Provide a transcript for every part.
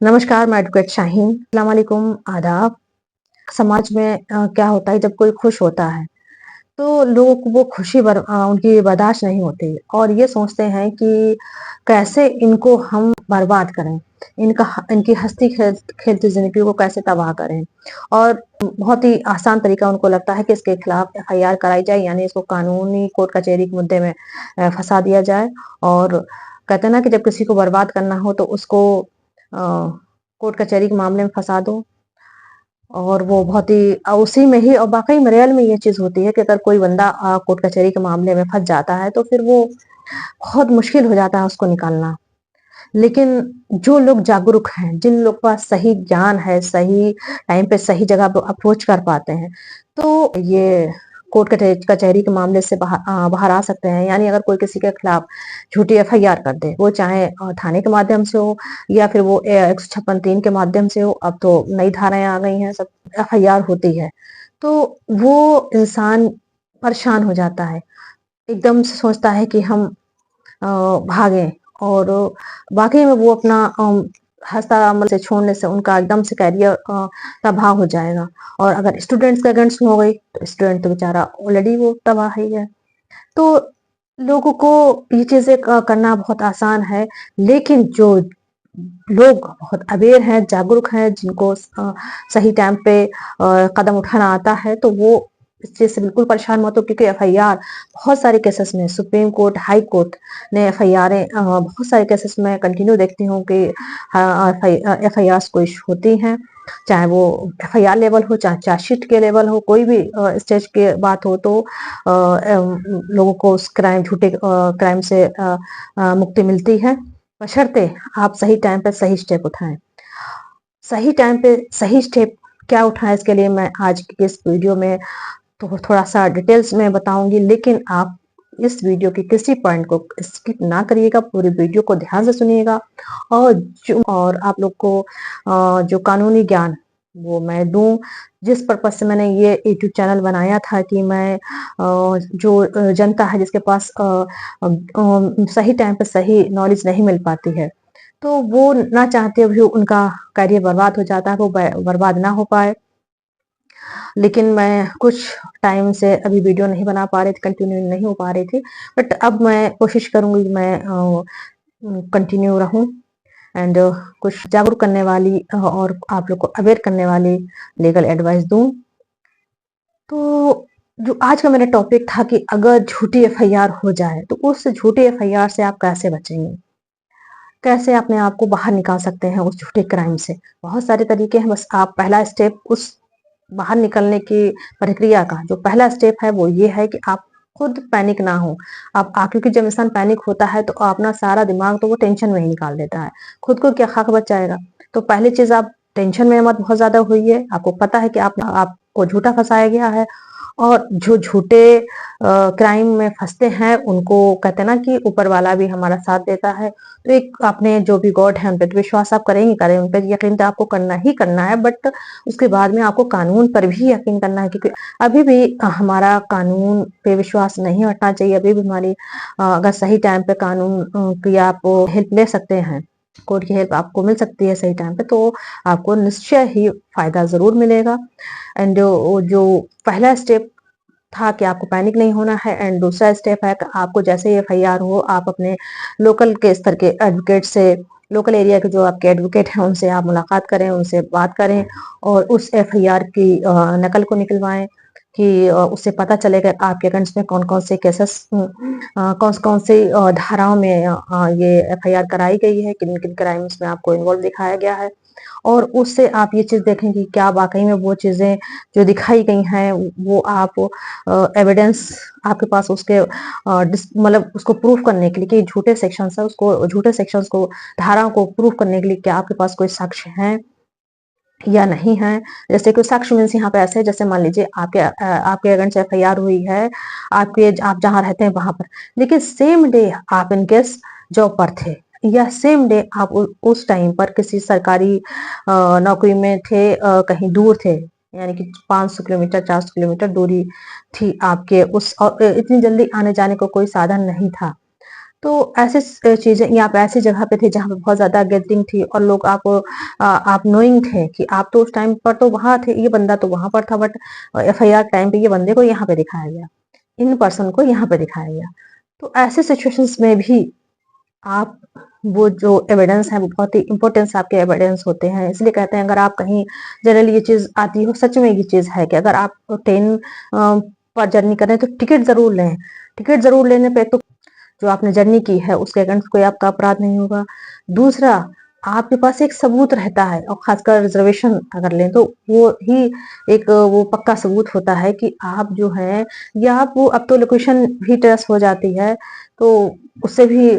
नमस्कार, मैं एडवोकेट शाहीन। अस्सलाम वालेकुम, आदाब। समाज में क्या होता है जब कोई खुश होता है तो लोगों को वो खुशी उनकी बर्दाश्त नहीं होती और ये सोचते हैं कि कैसे इनको हम बर्बाद करें, इनकी हंसती खेलती जिंदगी को कैसे तबाह करें। और बहुत ही आसान तरीका उनको लगता है कि इसके खिलाफ एफआईआर कराई जाए, यानी इसको कानूनी कोर्ट कचहरी के मुद्दे में फंसा दिया जाए। और कहते हैं ना कि जब किसी को बर्बाद करना हो तो उसको कोर्ट कचहरी के मामले में फंसा दो। और वो बहुत ही उसी में ही और वाकई में रियल में ये चीज होती है कि अगर कोई बंदा कोर्ट कचहरी के मामले में फंस जाता है तो फिर वो बहुत मुश्किल हो जाता है उसको निकालना। लेकिन जो लोग जागरूक हैं, जिन लोग के पास सही ज्ञान है, सही टाइम पे सही जगह पे अप्रोच कर पाते हैं, तो ये कोर्ट कचहरी के मामले से बाहर आ सकते हैं। यानी अगर कोई किसी के खिलाफ झूठी एफआईआर कर दे, वो चाहे थाने के माध्यम से हो या फिर वो 156(3) के माध्यम से हो। अब तो नई धाराएं आ गई हैं, सब एफआईआर होती है। तो वो इंसान परेशान हो जाता है, एकदम से सोचता है कि हम भागें। और वाकई में वो अपना हँसता अमल से छोड़ने से उनका एकदम से करियर तबाह हो जाएगा। और अगर स्टूडेंट्स के अगेंस्ट में हो गई तो स्टूडेंट तो बेचारा ऑलरेडी वो तबाह ही है। तो लोगों को ये चीजें करना बहुत आसान है, लेकिन जो लोग बहुत अवेयर हैं, जागरूक हैं, जिनको सही टाइम पे कदम उठाना आता है, तो वो इस चीज से बिल्कुल परेशान मत हो। क्योंकि एफआईआर बहुत सारे केसेस में सुप्रीम कोर्ट, हाई कोर्ट ने एफआईआर बहुत सारे केसेस में कंटिन्यू देखती हूँ कि एफआईआर कोई होती हैं। चाहे वो एफआईआर लेवल हो, चाहे चार्जशीट के लेवल हो, कोई भी स्टेज की बात हो, तो लोगों को उस झूठे क्राइम से मुक्ति मिलती है, बशर्ते आप सही टाइम पे सही स्टेप उठाएं। सही टाइम पे सही स्टेप क्या उठाएं, इसके लिए मैं आज की इस वीडियो में तो थोड़ा सा डिटेल्स में बताऊंगी। लेकिन आप इस वीडियो के किसी पॉइंट को स्किप ना करिएगा, पूरी वीडियो को ध्यान से सुनिएगा। और आप लोग को जो कानूनी ज्ञान वो मैं दूं, जिस पर्पज से मैंने ये यूट्यूब चैनल बनाया था कि मैं जो जनता है जिसके पास सही टाइम पे सही नॉलेज नहीं मिल पाती है, तो वो ना चाहते हुए उनका करियर बर्बाद हो जाता है, वो बर्बाद ना हो पाए। लेकिन मैं कुछ टाइम से अभी वीडियो नहीं बना पा रही थी, कंटिन्यू नहीं हो पा रही थी। बट अब मैं कोशिश करूंगी मैं कंटिन्यू रहूं एंड कुछ जागरूक करने वाली और आप लोग को अवेयर करने वाली लीगल एडवाइस दूं। तो जो आज का मेरा टॉपिक था कि अगर झूठी एफआईआर हो जाए तो उस झूठी एफआईआर से आप कैसे बचेंगे, कैसे अपने आप को बाहर निकाल सकते हैं उस झूठे क्राइम से। बहुत सारे तरीके हैं, बस आप पहला स्टेप उस बाहर निकलने की प्रक्रिया का जो पहला स्टेप है वो ये है कि आप खुद पैनिक ना हो। क्योंकि जब इंसान पैनिक होता है तो अपना सारा दिमाग तो वो टेंशन में ही निकाल देता है, खुद को क्या खाक बचाएगा। तो पहली चीज, आप टेंशन में मत बहुत ज्यादा होइए। आपको पता है कि आपको झूठा फंसाया गया है, और जो झूठे क्राइम में फंसते हैं उनको कहते हैं ना कि ऊपर वाला भी हमारा साथ देता है। तो एक अपने जो भी गॉड है उन पर विश्वास आप करेंगे, करें उन पर यकीन तो आपको करना ही करना है। बट उसके बाद में आपको कानून पर भी यकीन करना है, क्योंकि अभी भी हमारा कानून पे विश्वास नहीं हटना चाहिए। अभी भी हमारी अगर सही टाइम पे कानून की आप हेल्प ले सकते हैं, कोर्ट की हेल्प आपको मिल सकती है सही टाइम पे, तो आपको निश्चय ही फायदा जरूर मिलेगा। एंड जो पहला स्टेप था कि आपको पैनिक नहीं होना है, एंड दूसरा स्टेप है कि आपको जैसे ही एफआईआर हो आप अपने लोकल के स्तर के एडवोकेट से, लोकल एरिया के जो आपके एडवोकेट हैं उनसे आप मुलाकात करें, उनसे बात करें और उस एफआईआर की नकल को निकलवाएं कि उससे पता चलेगा आपके अगेंस्ट में कौन कौन से केसेस, कौन कौन से धाराओं में ये एफआईआर कराई गई है, किन किन क्राइम्स में आपको इन्वॉल्व दिखाया गया है। और उससे आप ये चीज देखें कि क्या वाकई में वो चीजें जो दिखाई गई हैं वो आप एविडेंस आपके पास उसके मतलब उसको प्रूफ करने के लिए कि झूठे सेक्शंस है, उसको झूठे सेक्शंस को, धाराओं को प्रूफ करने के लिए क्या आपके पास कोई साक्ष्य है या नहीं है। जैसे कोई साक्ष्य मीन्स यहाँ पे ऐसे है, जैसे मान लीजिए आपके अगेंस्ट एफआईआर हुई है, आप जहाँ रहते हैं वहां पर, लेकिन सेम डे आप इन केस जॉब पर थे, या सेम डे आप उस टाइम पर किसी सरकारी नौकरी में थे, कहीं दूर थे, यानी कि 500 किलोमीटर 400 किलोमीटर दूरी थी आपके उस, और इतनी जल्दी आने जाने को कोई साधन नहीं था। तो ऐसे चीज़ें, या आप ऐसी जगह पे थे जहाँ पे बहुत ज़्यादा गैदरिंग थी और लोग आप नोइंग थे कि आप तो उस टाइम पर तो वहाँ थे, ये बंदा तो वहाँ पर था, बट एफआईआर टाइम पे ये बंदे को यहाँ पे दिखाया गया, इन पर्सन को यहाँ पे दिखाया गया। तो ऐसे सिचुएशंस में भी आप वो जो एविडेंस है वो बहुत ही इम्पोर्टेंस आपके एविडेंस होते हैं। इसलिए कहते हैं अगर आप कहीं जनरली ये चीज़ आती हो, सच में ये चीज़ है कि अगर आप ट्रेन पर जर्नी कर रहे हैं तो टिकट ज़रूर लें। टिकट ज़रूर लेने पे एक तो जो आपने जर्नी की है उसके अगेंस्ट कोई आपका अपराध नहीं होगा। दूसरा, आपके पास एक सबूत रहता है, और खासकर रिजर्वेशन अगर लें तो वो ही एक वो पक्का सबूत होता है कि आप जो है, या आप वो, अब तो लोकेशन भी ट्रेस हो जाती है, तो उससे भी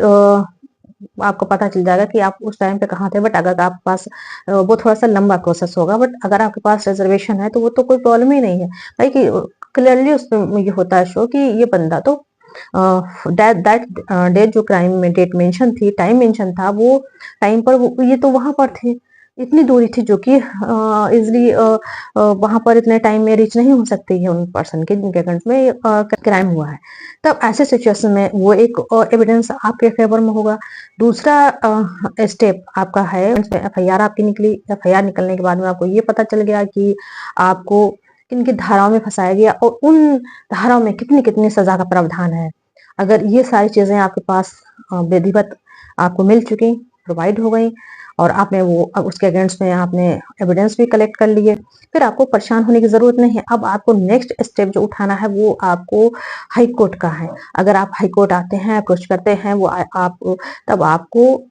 आपको पता चल जाएगा कि आप उस टाइम पे कहाँ थे। बट अगर आपके पास वो थोड़ा-सा लंबा प्रोसेस होगा, बट अगर आपके पास रिजर्वेशन है तो वो तो कोई प्रॉब्लम ही नहीं है। भाई कि क्लियरली उसमें ये होता है शो कि ये बंदा तो दैट दैट डेट जो क्राइम में डेट मेंशन थी, टाइम मेंशन था, वो टाइम पर वो ये तो वहाँ पर थे। इतनी दूरी थी जो कि ईज़िली वहाँ पर इतने टाइम में रीच नहीं हो सकती है उन पर्सन के जिनके अगेंस्ट में क्राइम हुआ है। तब ऐसे सिचुएशन में वो एक एविडेंस आपके फेवर में होगा। दूसरा स्टेप आपका है, एफआईआर आपकी निकली, एफआईआर निकलने के बाद में आपको ये पता चल गया कि आपको किन-किन धाराओं में फँसाया गया और उन धाराओं में कितनी-कितनी सज़ा का प्रावधान है। अगर ये सारी चीज़ें आपके पास विधिवत आपको मिल चुकी, प्रोवाइड हो गई, और आपने वो अब उसके अगेंस्ट में आपने एविडेंस भी कलेक्ट कर लिए, फिर आपको परेशान होने की ज़रूरत नहीं है। अब आपको नेक्स्ट स्टेप जो उठाना है वो आपको हाई कोर्ट का है। अगर आप हाई कोर्ट आते हैं, अप्रोच करते हैं, वो आप तब आपको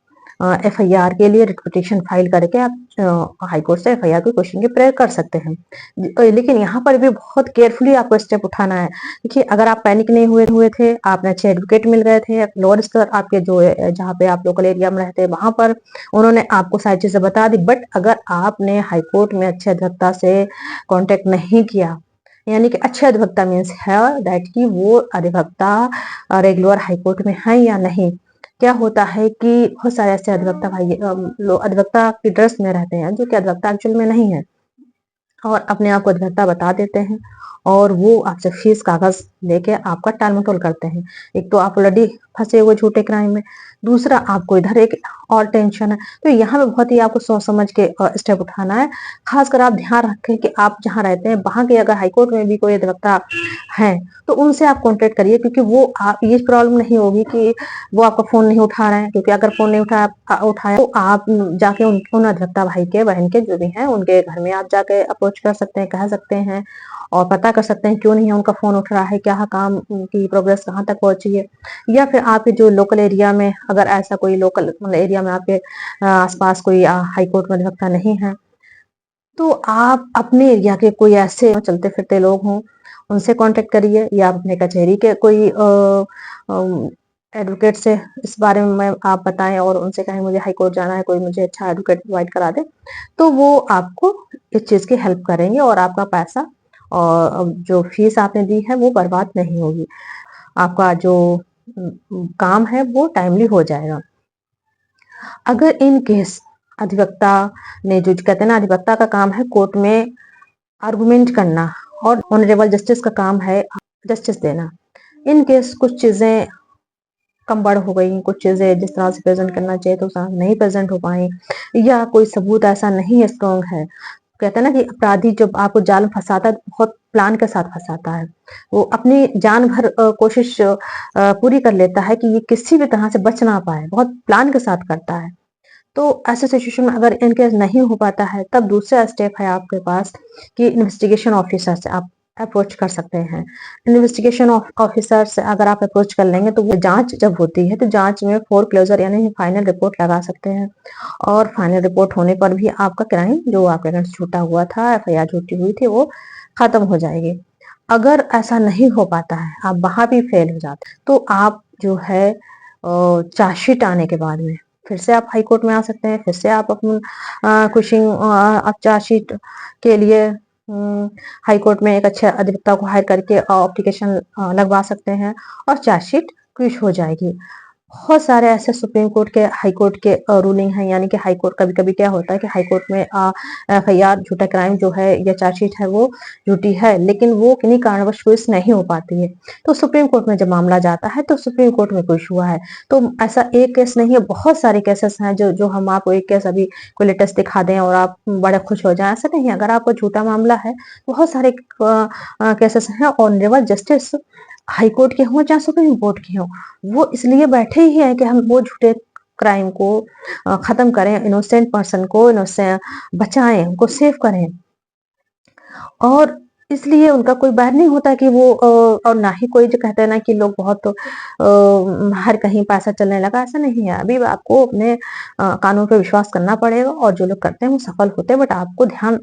एफआईआर के लिए रिट पिटीशन फाइल करके आप हाई कोर्ट से एफआईआर को क्वेश्चन की प्रेयर कर सकते हैं। लेकिन यहाँ पर भी बहुत केयरफुली आपको स्टेप उठाना है। देखिए, अगर आप पैनिक नहीं हुए थे, आपने अच्छे एडवोकेट मिल गए थे, लोअर स्तर आपके जो जहाँ पे आप लोकल एरिया में रहते हैं वहाँ पर उन्होंने आपको सारी चीज़ें बता दी। बट अगर आपने हाई कोर्ट में अच्छे अधिवक्ता से कॉन्टेक्ट नहीं किया, यानी कि अच्छे अधिवक्ता मीन्स है दैट कि वो अधिवक्ता रेगुलर हाई कोर्ट में है या नहीं। क्या होता है कि बहुत सारे ऐसे अधिवक्ता भाई अधिवक्ता की ड्रेस में रहते हैं जो कि अधिवक्ता एक्चुअल में नहीं है, और अपने आप को अधिवक्ता बता देते हैं, और वो आपसे फीस कागज लेके आपका टाल मटोल करते हैं। एक तो आप ऑलरेडी फंसे हुए झूठे क्राइम में, दूसरा आपको इधर एक और टेंशन है। तो यहाँ पे बहुत ही आपको सोच समझ के स्टेप उठाना है। खासकर आप ध्यान रखें कि आप जहाँ रहते हैं वहां के अगर हाईकोर्ट में भी कोई अधिवक्ता है तो उनसे आप कॉन्टेक्ट करिए, क्योंकि वो ये प्रॉब्लम नहीं होगी कि वो आपका फोन नहीं उठा रहे हैं, क्योंकि अगर फोन नहीं उठाया तो आप जाके उन अधिवक्ता भाई के, बहन के, जो भी हैं उनके घर में आप जाके अप्रोच कर सकते हैं, कह सकते हैं, और पता कर सकते हैं क्यों नहीं है उनका फोन उठ रहा है, क्या काम की प्रोग्रेस कहाँ तक पहुंची है। या फिर आपके जो लोकल एरिया में, अगर ऐसा कोई लोकल मतलब एरिया में आपके आसपास कोई हाई कोर्ट में अधिवक्ता नहीं है, तो आप अपने एरिया के कोई ऐसे चलते फिरते लोग हों, उनसे कांटेक्ट करिए, या आप अपने कचहरी के कोई एडवोकेट से इस बारे में आप बताएं और उनसे कहें मुझे हाई कोर्ट जाना है, कोई मुझे अच्छा एडवोकेट प्रोवाइड करा दे, तो वो आपको इस चीज़ की हेल्प करेंगे और आपका पैसा और जो फीस आपने दी है वो बर्बाद नहीं होगी। आपका जो काम है वो टाइमली हो जाएगा। अगर इन केस अधिवक्ता ने, जो कहते हैं ना, अधिवक्ता का काम है कोर्ट में आर्गुमेंट करना, और ऑनरेबल जस्टिस का काम है जस्टिस देना। इन केस कुछ चीजें कम बढ़ हो गई, कुछ चीजें जिस तरह से प्रेजेंट करना चाहिए तो उस तरह नहीं प्रेजेंट हो पाई, या कोई सबूत ऐसा नहीं है स्ट्रॉन्ग है। कहते हैं ना कि अपराधी जब आपको जाल में फंसाता है तो बहुत प्लान के साथ फंसाता है। वो अपनी जान भर कोशिश पूरी कर लेता है कि ये किसी भी तरह से बच ना पाए, बहुत प्लान के साथ करता है। तो ऐसे सिचुएशन में अगर इनकेस नहीं हो पाता है, तब दूसरा स्टेप है आपके पास कि इन्वेस्टिगेशन ऑफिसर से आप अप्रोच कर सकते हैं। इन्वेस्टिगेशन ऑफिसर से अगर आप अप्रोच कर लेंगे तो वो जांच जब होती है तो जांच में फोर क्लोजर यानी फाइनल रिपोर्ट लगा सकते हैं, और फाइनल रिपोर्ट होने पर भी आपका क्राइम जो आपके अगेंस्ट छूटा हुआ था, एफआईआर छूटी हुई थी, वो खत्म हो जाएगी। अगर ऐसा नहीं हो पाता है, आप वहां भी फेल हो जाते हैं, तो आप जो है चार्जशीट आने के बाद में फिर से आप हाई कोर्ट में आ सकते हैं, फिर से आप अपनी कुशिंग आप चार्जशीट के लिए हाई कोर्ट में एक अच्छे अधिवक्ता को हायर करके एप्लीकेशन लगवा सकते हैं, और चार्जशीट क्विश हो जाएगी। बहुत सारे ऐसे सुप्रीम कोर्ट के, हाई कोर्ट के रूलिंग हैं, यानी कि हाई कोर्ट कभी-कभी क्या होता है कि हाई कोर्ट में एफआईआर, झूठा क्राइम जो है या चार्जशीट है वो झूठी है, लेकिन वो किन्हीं कारणवश पेश नहीं हो पाती है। तो सुप्रीम कोर्ट में जब मामला जाता है तो सुप्रीम कोर्ट में पेश हुआ है। तो ऐसा एक केस नहीं है, बहुत सारे केसेस हैं जो जो हम आपको एक केस अभी कोई लेटेस्ट दिखा दें और आप बड़े खुश हो जाएँ, ऐसा नहीं है। अगर आपको झूठा मामला है, बहुत सारे केसेस हैं, ऑनरेबल जस्टिस हाई कोर्ट के हों चाहे सुप्रीम कोर्ट के हों, वो इसलिए बैठे ही हैं कि हम वो झूठे क्राइम को खत्म करें, इनोसेंट पर्सन को बचाएं, उनको सेव करें। और इसलिए उनका कोई बैर नहीं होता कि वो और ना ही कोई जो कहते हैं ना कि लोग बहुत हर कहीं पैसा चलने लगा, ऐसा नहीं है। अभी आपको अपने कानून पे विश्वास करना पड़ेगा और जो लोग करते हैं वो सफल होते हैं, बट आपको ध्यान,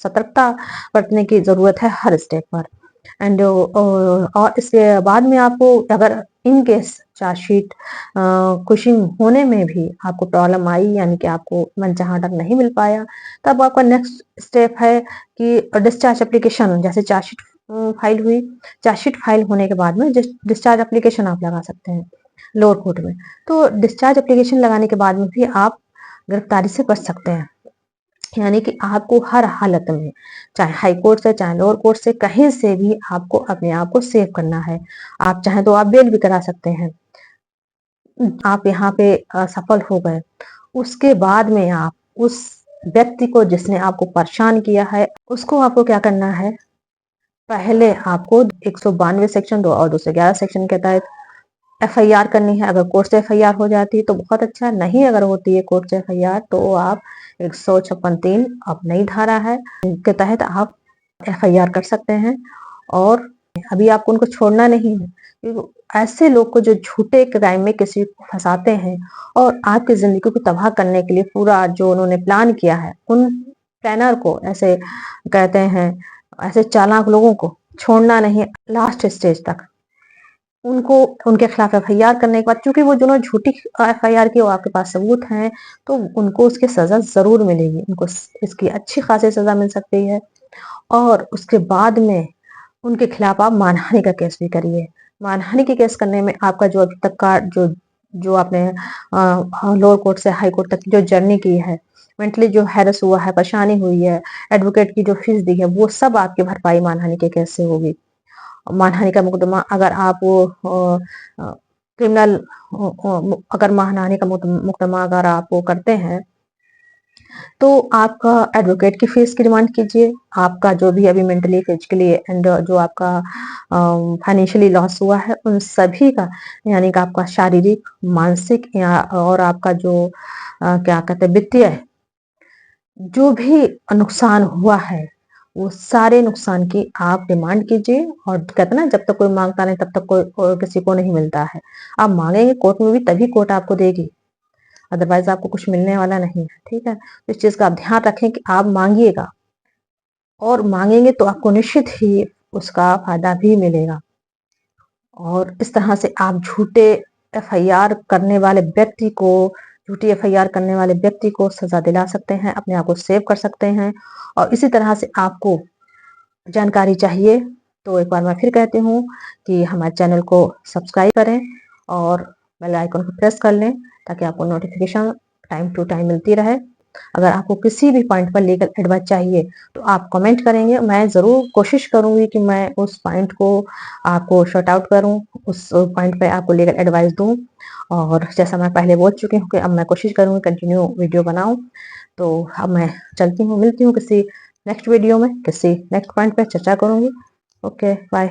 सतर्कता बरतने की जरूरत है हर स्टेप पर। एंड और इसके बाद में आपको अगर इन केस चार्जशीट कुशिंग होने में भी आपको प्रॉब्लम आई, यानी कि आपको मनचाहा ऑर्डर नहीं मिल पाया, तब आपका नेक्स्ट स्टेप है कि डिस्चार्ज एप्लीकेशन, जैसे चार्जशीट फाइल हुई, चार्जशीट फाइल होने के बाद में डिस्चार्ज एप्लीकेशन आप लगा सकते हैं लोअर कोर्ट में। तो डिस्चार्ज एप्लीकेशन लगाने के बाद में भी आप गिरफ्तारी से बच सकते हैं, यानी कि आपको हर हालत में, चाहे हाई कोर्ट से चाहे लोअर कोर्ट से, कहीं से भी आपको अपने आप को सेव करना है। आप चाहें तो आप बेल भी करा सकते हैं। आप यहाँ पे सफल हो गए, उसके बाद में आप उस व्यक्ति को जिसने आपको परेशान किया है, उसको आपको क्या करना है, पहले आपको 192 सेक्शन 2 और 211 सेक्शन के तहत एफआईआर करनी है। अगर कोर्ट से एफआईआर हो जाती है तो बहुत अच्छा, नहीं अगर होती है कोर्ट से एफआईआर तो आप 156(3) अब नई धारा है के तहत आप एफआईआर कर सकते हैं। और अभी आपको उनको छोड़ना नहीं है, क्योंकि ऐसे लोग को जो झूठे क्राइम में किसी को फंसाते हैं और आपकी जिंदगी को तबाह करने के लिए पूरा जो उन्होंने प्लान किया है, उन प्लानर को, ऐसे कहते हैं, ऐसे चालाक लोगों को छोड़ना नहीं लास्ट स्टेज तक। उनको उनके खिलाफ एफआईआर करने के बाद, चूंकि वो जिन्होंने झूठी एफआईआर की वो आपके पास सबूत हैं, तो उनको उसकी सजा जरूर मिलेगी, उनको इसकी अच्छी खासी सजा मिल सकती है। और उसके बाद में उनके खिलाफ आप मानहानि का केस भी करिए। मानहानि के केस करने में आपका जो अभी तक का जो जो आपने लोअर कोर्ट से हाई कोर्ट तक की जो जर्नी की है, मेंटली जो हैरेस हुआ है, परेशानी हुई है, एडवोकेट की जो फीस दी है, वो सब आपकी भरपाई मानहानि के केस से होगी। मानहानि का मुकदमा अगर आप क्रिमिनल, अगर मानहानि का मुकदमा अगर आप वो करते हैं तो आपका एडवोकेट की फीस की डिमांड कीजिए। आपका जो भी अभी मेंटली, फिजिकली एंड जो आपका फाइनेंशियली लॉस हुआ है उन सभी का, यानी कि आपका शारीरिक, मानसिक या और आपका जो क्या कहते हैं वित्तीय जो भी नुकसान हुआ है, वो सारे नुकसान की आप डिमांड कीजिए। और कहते ना, जब तक कोई मांगता नहीं तब तक कोई किसी को नहीं मिलता है। आप मांगेंगे कोर्ट में भी तभी कोर्ट आपको देगी, अदरवाइज आपको कुछ मिलने वाला नहीं है। ठीक है, तो इस चीज का आप ध्यान रखें कि आप मांगिएगा, और मांगेंगे तो आपको निश्चित ही उसका फायदा भी मिलेगा। और इस तरह से आप एफआईआर करने वाले व्यक्ति को झूठी एफआईआर करने वाले व्यक्ति को सजा दिला सकते हैं, अपने आप को सेव कर सकते हैं। और इसी तरह से आपको जानकारी चाहिए तो एक बार मैं फिर कहती हूँ कि हमारे चैनल को सब्सक्राइब करें और बेल आइकन को प्रेस कर लें, ताकि आपको नोटिफिकेशन टाइम टू टाइम मिलती रहे। अगर आपको किसी भी पॉइंट पर लीगल एडवाइस चाहिए तो आप कमेंट करेंगे, मैं ज़रूर कोशिश करूंगी कि मैं उस पॉइंट को आपको शॉर्ट आउट करूं, उस पॉइंट पे आपको लीगल एडवाइस दूं। और जैसा मैं पहले बोल चुकी हूँ कि अब मैं कोशिश करूंगी कंटिन्यू वीडियो बनाऊं। तो अब मैं चलती हूँ, मिलती हूँ किसी नेक्स्ट वीडियो में, किसी नेक्स्ट पॉइंट पे चर्चा करूंगी। Okay, bye.